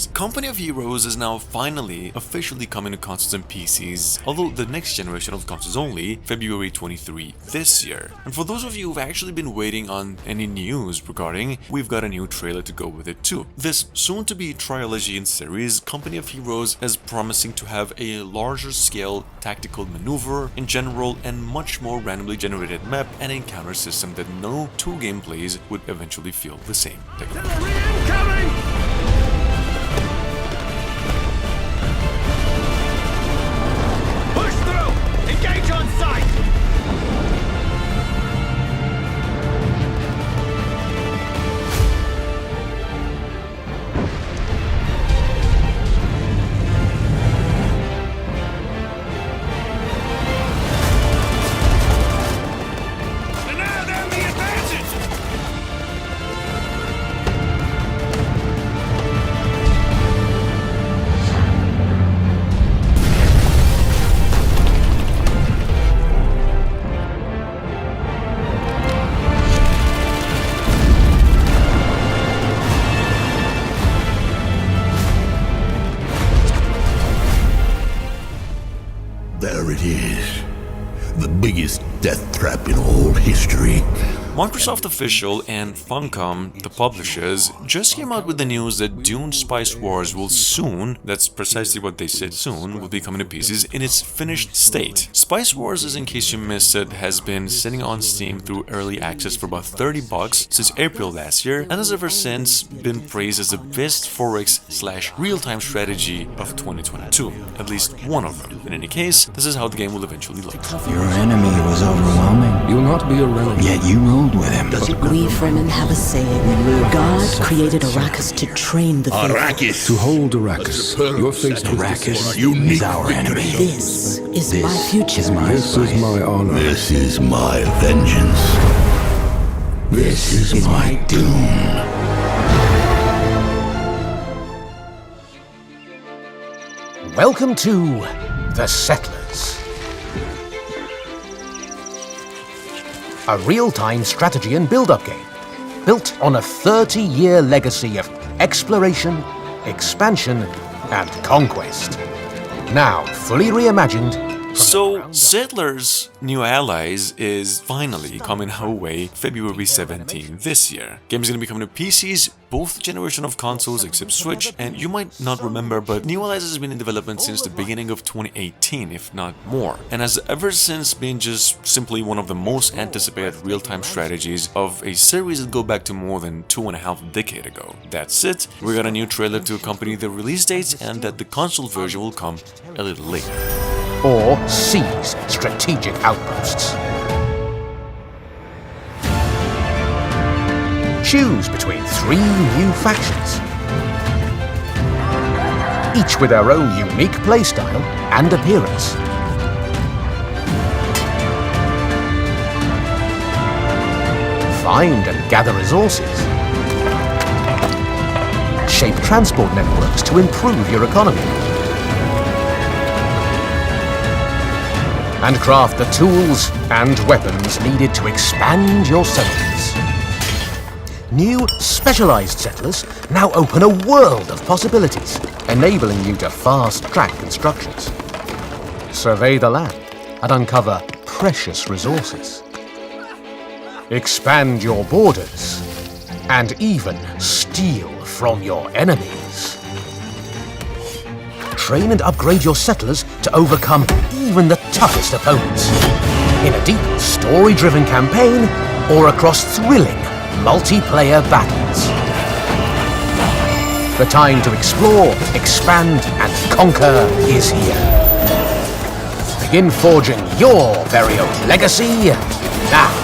consoles. Company of Heroes is now finally officially coming to consoles and PCs, although the next generation of consoles only, February 23 this year. And for those of you who've actually been waiting on any news regarding, we've got a new trailer to go with it too. This soon-to-be trilogy in series, Company of Heroes is promising to have a larger scale tactical maneuver in general and much more randomly generated map and encounter system that no two gameplays would eventually feel the same. Push through! Engage on sight! There it is. The biggest death trap in all history. Microsoft Official and Funcom, the publishers, just came out with the news that Dune Spice Wars will soon, that's precisely what they said soon, will be coming to pieces in its finished state. Spice Wars, is in case you missed it, has been sitting on Steam through early access for about $30 since April last year, and has ever since been praised as the best 4X/ real-time strategy of 2022, at least one of them. In any case, this is how the game will eventually look. Your enemy was overwhelming. You'll not be a relic. Yet you ruled with him. We Fremen have a saying. God created Arrakis to train the faithful. Arrakis. To hold Arrakis, your fate Arrakis Unique is our enemy. This is my future. Is my This is my honor. This is my vengeance. This is my doom. Welcome to The Settlers. A real-time strategy and build-up game, built on a 30-year legacy of exploration, expansion, and conquest. Now fully reimagined. So, Settlers' New Allies is finally coming our way February 17 this year. Game is going to be coming to PCs, both generation of consoles except Switch, and you might not remember, but New Allies has been in development since the beginning of 2018, if not more, and has ever since been just simply one of the most anticipated real-time strategies of a series that go back to more than 2.5 decades ago. That's it, we got a new trailer to accompany the release dates, and that the console version will come a little later. Or seize strategic outposts. Choose between 3 new factions, each with their own unique playstyle and appearance. Find and gather resources. Shape transport networks to improve your economy. And craft the tools and weapons needed to expand your settlements. New specialized settlers now open a world of possibilities, enabling you to fast-track constructions, survey the land, and uncover precious resources. Expand your borders, and even steal from your enemies. Train and upgrade your settlers to overcome even the toughest opponents in a deep, story-driven campaign or across thrilling multiplayer battles. The time to explore, expand, and conquer is here. Begin forging your very own legacy now.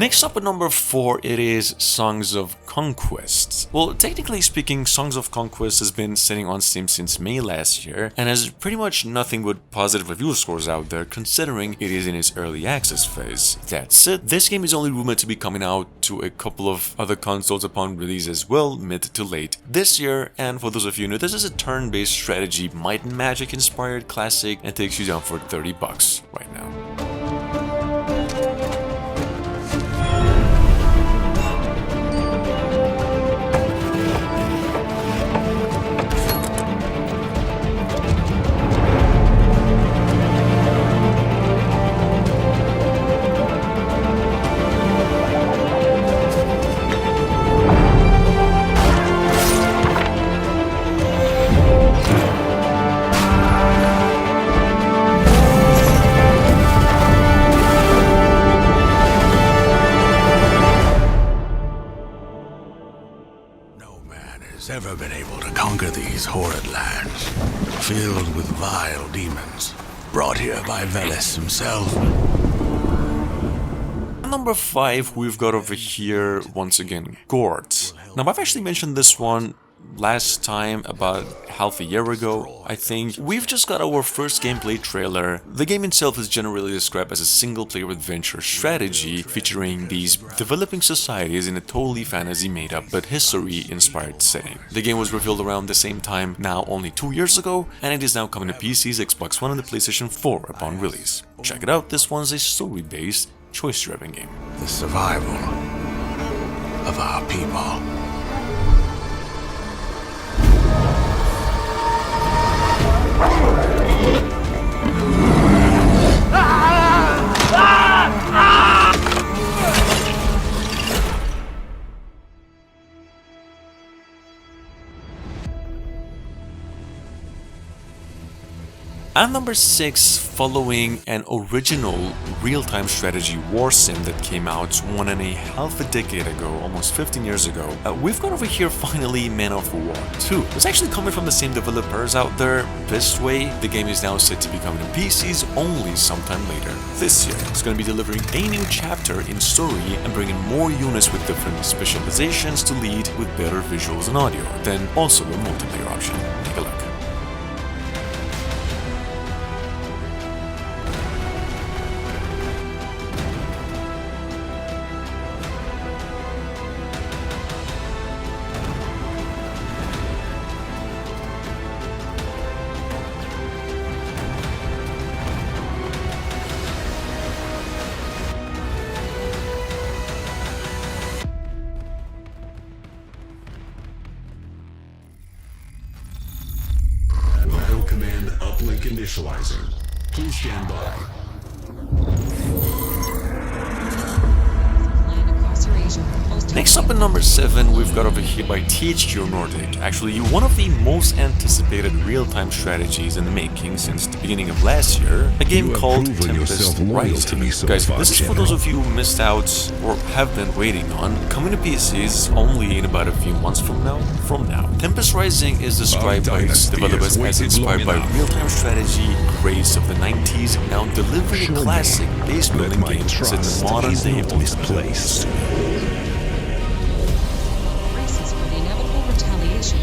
Next up at number 4, it is Songs of Conquest. Well, technically speaking, Songs of Conquest has been sitting on Steam since May last year and has pretty much nothing but positive review scores out there considering it is in its early access phase. That said, this game is only rumored to be coming out to a couple of other consoles upon release as well, mid to late this year, and for those of you new, this is a turn-based strategy Might and Magic inspired classic and takes you down for $30 right now. Ever been able to conquer these horrid lands, filled with vile demons, brought here by Veles himself? Number 5, we've got over here, once again, Gort. Now, I've actually mentioned this one last time, about half a year ago, I think. We've just got our first gameplay trailer. The game itself is generally described as a single-player adventure strategy featuring these developing societies in a totally fantasy made-up but history-inspired setting. The game was revealed around the same time, now only 2 years ago, and it is now coming to PCs, Xbox One and the PlayStation 4 upon release. Check it out, this one's a story-based, choice-driven game. The survival of our people. And number 6, following an original real-time strategy war sim that came out 1.5 decades ago, almost 15 years ago, we've got over here finally Man of War 2. It's actually coming from the same developers out there. This way, the game is now set to be coming to PCs only sometime later this year. It's going to be delivering a new chapter in story and bringing more units with different specializations to lead with better visuals and audio, then also a multiplayer option. Take a look. Command uplink initializing. Please stand by. Next up at number 7, we've got over here by THQ Nordic, actually one of the most anticipated real-time strategies in the making since the beginning of last year, a game called Tempest Rising. Guys, this is for those of you who missed out or have been waiting on, coming to PCs only in about a few months from now. Tempest Rising is described by its developers as inspired by real-time strategy greats of the 90s, now delivering a classic base-building game set in the modern-day misplaced. Braces for the inevitable retaliation.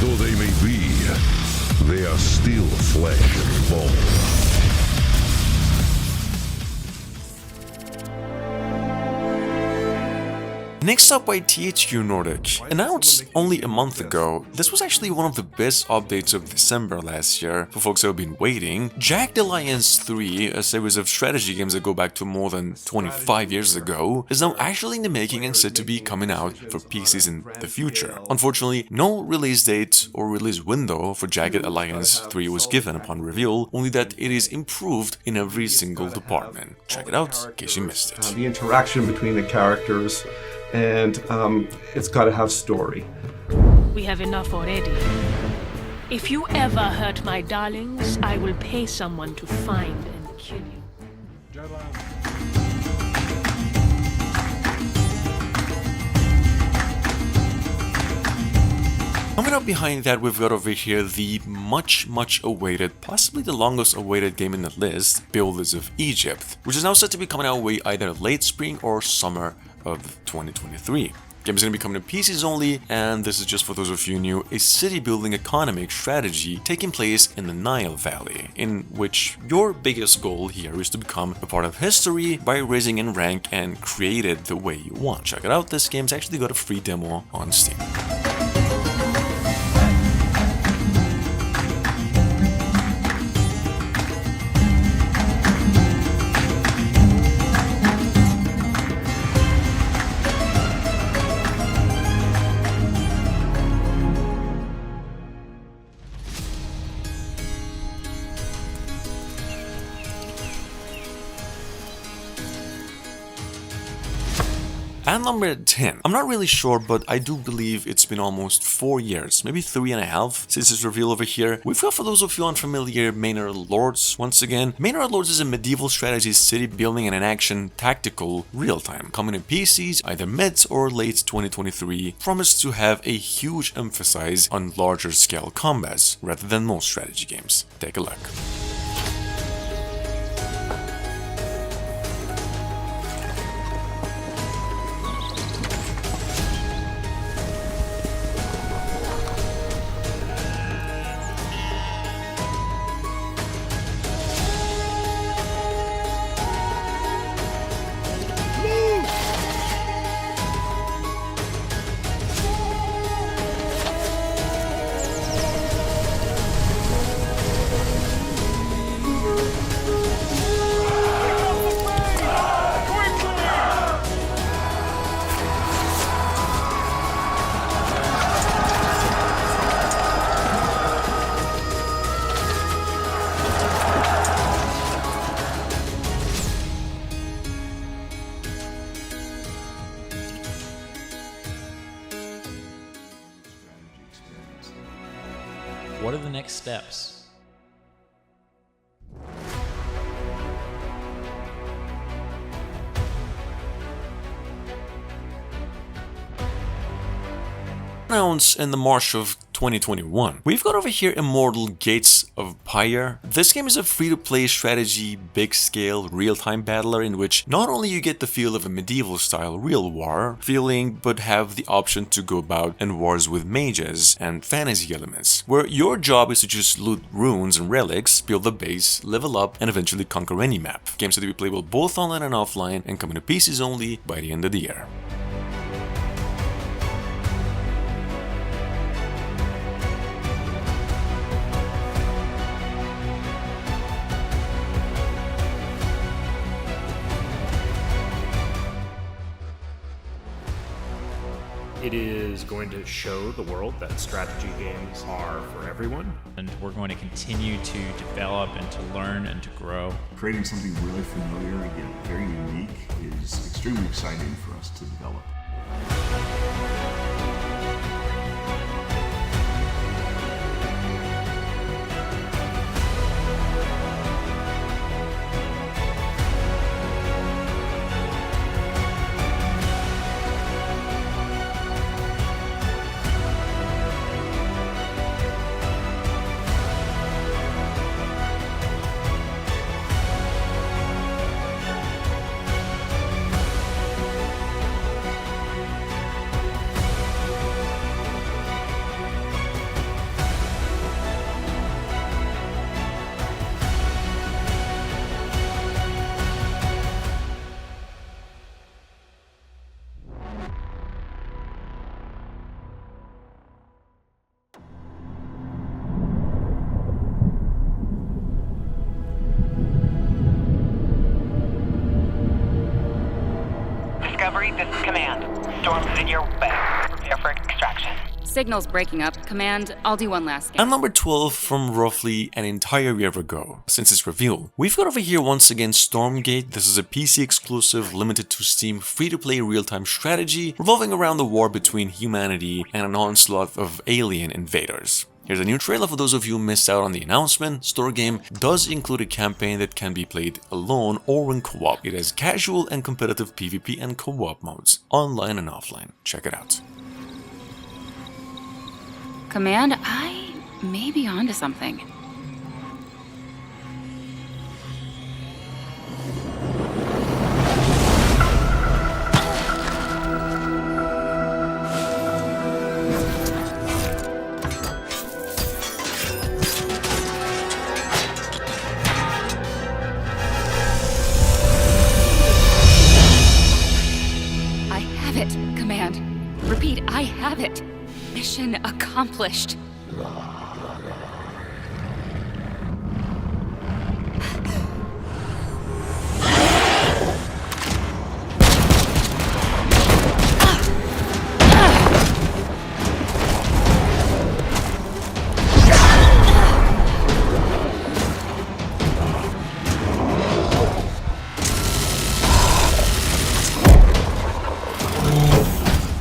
Though they may be, they are still flesh and bone. Next up by THQ Nordic. Announced only a month ago, this was actually one of the best updates of December last year, for folks who have been waiting. Jagged Alliance 3, a series of strategy games that go back to more than 25 years ago, is now actually in the making and set to be coming out for PCs in the future. Unfortunately, no release date or release window for Jagged Alliance 3 was given upon reveal, only that it is improved in every single department. Check it out in case you missed it. The interaction between the characters, and it's got to have story. We have enough already. If you ever hurt my darlings, I will pay someone to find and kill you. Coming up behind that, we've got over here the much awaited, possibly the longest awaited game in the list, Builders of Egypt, which is now set to be coming our way either late spring or summer of 2023. Game is going to be coming to PCs only, and this is just for those of you new, a city-building economic strategy taking place in the Nile Valley, in which your biggest goal here is to become a part of history by raising in rank and create it the way you want. Check it out, this game's actually got a free demo on Steam. And number 10. I'm not really sure, but I do believe it's been almost 4 years, maybe 3.5, since its reveal over here. We've got, for those of you unfamiliar, Maynard Lords once again. Maynard Lords is a medieval strategy city building and an action tactical real-time, coming to PCs either mid or late 2023, promised to have a huge emphasis on larger scale combats rather than most strategy games. Take a look. What are the next steps? Announced in the March of 2021. We've got over here Immortal Gates of Pyre. This game is a free-to-play strategy, big-scale, real-time battler in which not only you get the feel of a medieval-style real war feeling, but have the option to go about in wars with mages and fantasy elements, where your job is to just loot runes and relics, build a base, level up, and eventually conquer any map. Games that will be playable both online and offline, and coming to PCs only by the end of the year. It is going to show the world that strategy games are for everyone. And we're going to continue to develop and to learn and to grow. Creating something really familiar yet very unique is extremely exciting for us to develop. Discovery, this is Command. Storm's in your way. Prepare for extraction. Signal's breaking up. Command, I'll do one last scan. And number 12 from roughly an entire year ago, since its reveal. We've got over here once again Stormgate. This is a PC exclusive, limited to Steam, free-to-play real-time strategy revolving around the war between humanity and an onslaught of alien invaders. Here's a new trailer for those of you who missed out on the announcement. Store game does include a campaign that can be played alone or in co-op. It has casual and competitive PvP and co-op modes, online and offline. Check it out. Command, I may be onto something. I have it, Command. Repeat, I have it. Mission accomplished.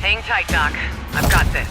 Hang tight, Doc. I've got this.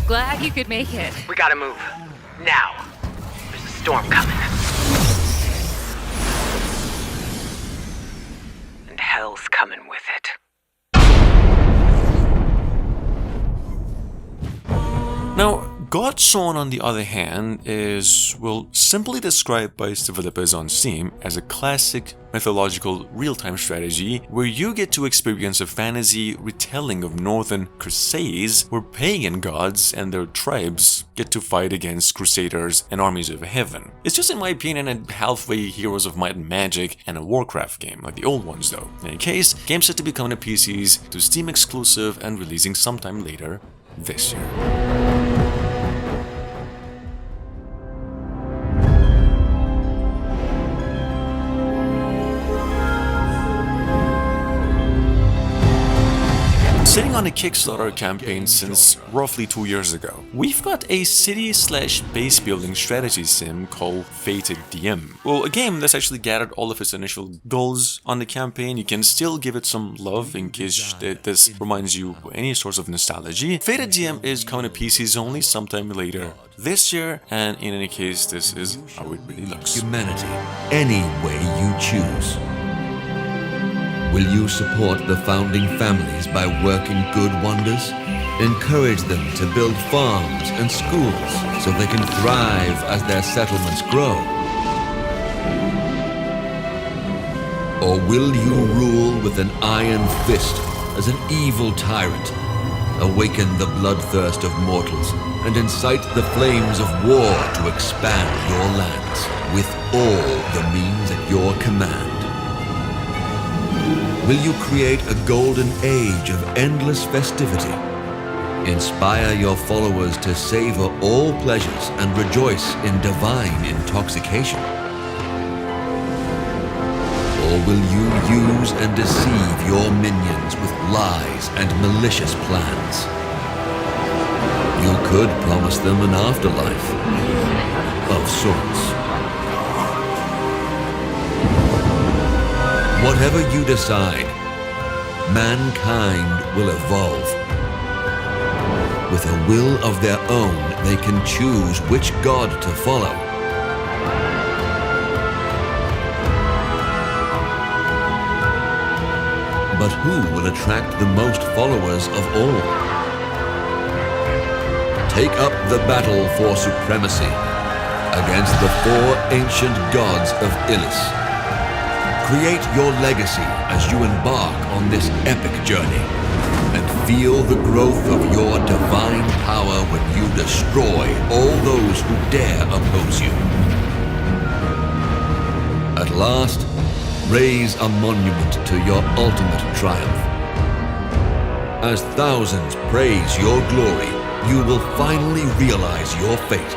Glad you could make it. We gotta move. Now. There's a storm coming. And hell's coming with it. Now, Godzone, on the other hand, is, well, simply described by its developers on Steam as a classic mythological real-time strategy where you get to experience a fantasy retelling of northern crusades where pagan gods and their tribes get to fight against crusaders and armies of heaven. It's just, in my opinion, a halfway Heroes of Might and Magic and a Warcraft game, like the old ones though. In any case, game's set to be coming to PCs, to Steam exclusive and releasing sometime later this year. Sitting on a Kickstarter campaign since roughly 2 years ago, we've got a city/base building strategy sim called Fated DM. Well, a game that's actually gathered all of its initial goals on the campaign. You can still give it some love in case this reminds you of any source of nostalgia. Fated DM is coming to PCs only sometime later this year, and in any case, this is how it really looks. Humanity, any way you choose. Will you support the founding families by working good wonders? Encourage them to build farms and schools so they can thrive as their settlements grow? Or will you rule with an iron fist as an evil tyrant, awaken the bloodthirst of mortals, and incite the flames of war to expand your lands with all the means at your command? Will you create a golden age of endless festivity? Inspire your followers to savor all pleasures and rejoice in divine intoxication? Or will you use and deceive your minions with lies and malicious plans? You could promise them an afterlife of sorts. Whatever you decide, mankind will evolve. With a will of their own, they can choose which god to follow. But who will attract the most followers of all? Take up the battle for supremacy against the 4 ancient gods of Illis. Create your legacy as you embark on this epic journey, and feel the growth of your divine power when you destroy all those who dare oppose you. At last, raise a monument to your ultimate triumph. As thousands praise your glory, you will finally realize your fate.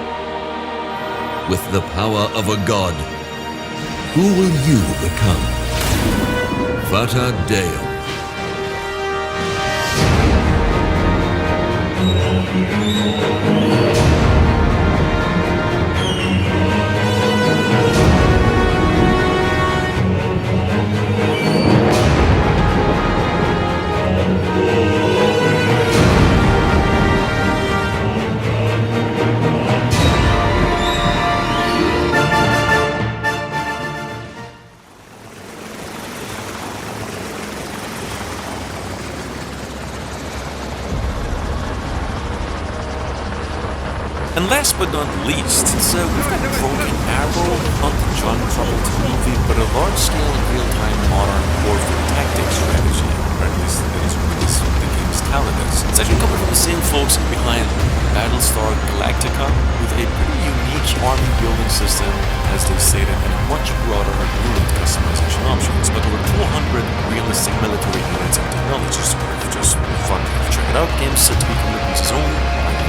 With the power of a god, who will you become? Fata Deo. And last but not least, we've got Broken Arrow, not the John Travolta movie, but a large-scale, real-time modern warfare tactics strategy, or at least that is what the game's touted as. It's actually coming from the same folks behind Battlestar Galactica, with a pretty unique army building system, as they stated, and much broader unit customization options, but over 200 realistic military units and technologies. Just fun. Check it out. Game's set to be coming to PCs only.